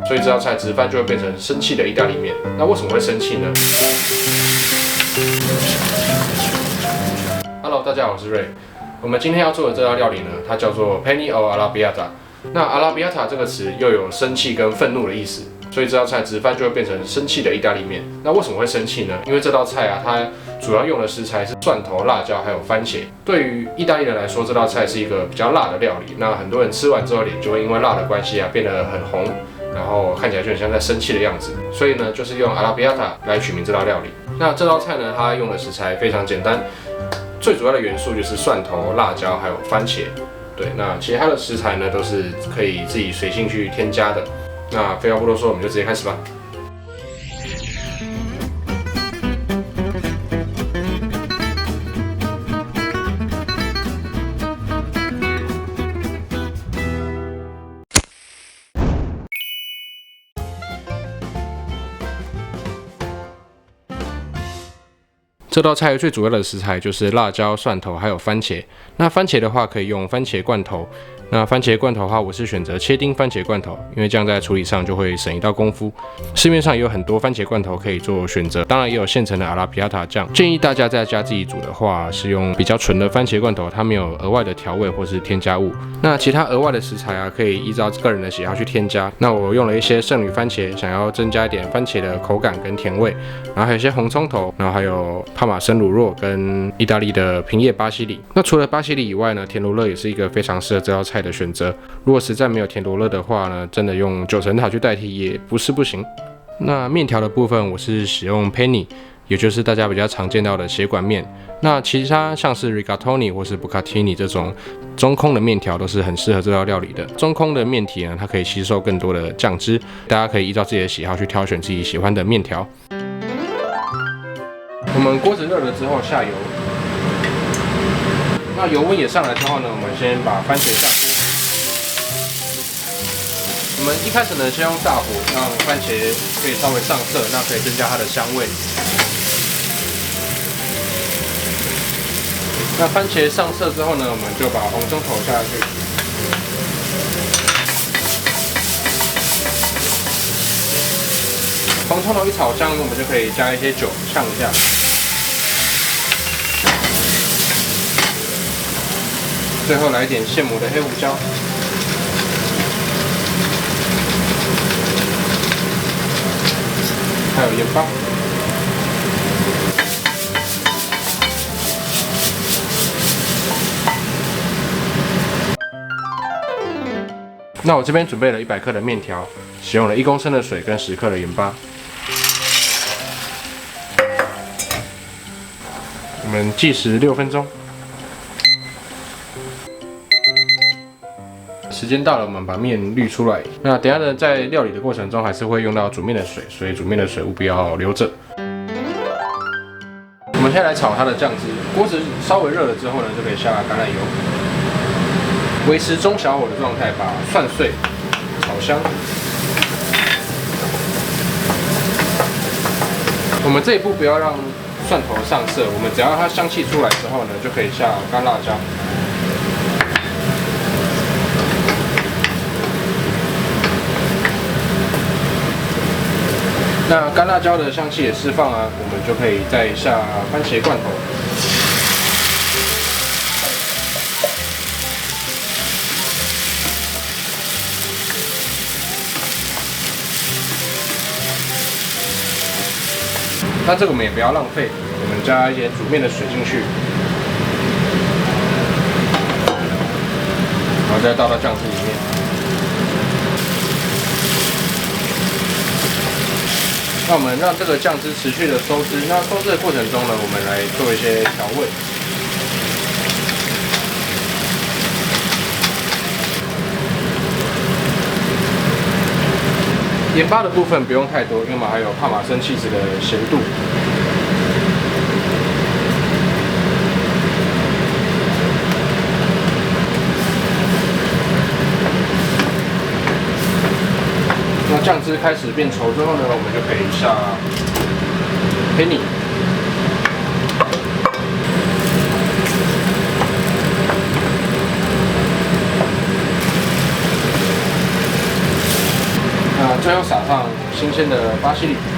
所以这道菜直翻就会变成生气的意大利面。那为什么会生气呢？Hello， 大家好，我是 Ray。我们今天要做的这道料理呢，它叫做 Penne o Arrabbiata。那 Arrabbiata 这个词又有生气跟愤怒的意思，所以这道菜直翻就会变成生气的意大利面。那为什么会生气呢？因为这道菜啊，它主要用的食材是蒜头、辣椒还有番茄。对于意大利人来说，这道菜是一个比较辣的料理。那很多人吃完之后脸就会因为辣的关系啊变得很红，然后看起来就很像在生气的样子。所以呢，就是用 Arrabbiata 来取名这道料理。那这道菜呢，它用的食材非常简单，最主要的元素就是蒜头、辣椒还有番茄。对，那其他的食材呢，都是可以自己随性去添加的。那废话不多说，我们就直接开始吧。这道菜最主要的食材就是辣椒、蒜头还有番茄。那番茄的话可以用番茄罐头。那番茄罐头的话，我是选择切丁番茄罐头，因为这样在处理上就会省一道功夫。市面上也有很多番茄罐头可以做选择，当然也有现成的阿拉比亚塔酱。建议大家在家自己煮的话，是用比较纯的番茄罐头，它没有额外的调味或是添加物。那其他额外的食材啊，可以依照个人的喜好去添加。那我用了一些圣女番茄，想要增加一点番茄的口感跟甜味，然后还有一些红葱头，然后还有帕玛森乳酪跟意大利的平叶巴西里。那除了巴西里以外呢，甜罗勒也是一个非常适合这道菜的选择。如果实在没有甜罗勒的话呢，真的用九层塔去代替也不是不行。那面条的部分，我是使用 Penne， 也就是大家比较常见到的血管面。那其他像是 Rigatoni 或是 Bucatini 这种中空的面条都是很适合这道料理的。中空的面体呢，它可以吸收更多的酱汁，大家可以依照自己的喜好去挑选自己喜欢的面条。我们锅子热了之后下油，那油温也上来之后呢，我们先把番茄下锅。我们一开始呢，先用大火让番茄可以稍微上色，那可以增加它的香味。那番茄上色之后呢，我们就把红葱头下去。红葱头一炒香，我们就可以加一些酒呛一下。最后来一点现磨的黑胡椒。还有盐巴。那我这边准备了100克的面条，使用了1公升的水跟10克的盐巴。我们计时6分钟。时间到了，我们把面滤出来。那等一下呢，在料理的过程中还是会用到煮面的水，所以煮面的水务必要留着。我们现在来炒它的酱汁，锅子稍微热了之后呢，就可以下橄榄油，维持中小火的状态，把蒜碎炒香。我们这一步不要让蒜头上色，我们只要它香气出来之后呢，就可以下干辣椒。那干辣椒的香气也释放啊，我们就可以再下番茄罐头。那这个我们也不要浪费，我们加一些煮面的水进去，然后再倒到酱汁里面。那我们让这个酱汁持续的收汁。那收汁的过程中呢，我们来做一些调味。盐巴的部分不用太多，因为我们还有帕玛森起司的咸度。那酱汁开始变稠之后呢，我们就可以下Penne。这最后撒上新鲜的巴西里。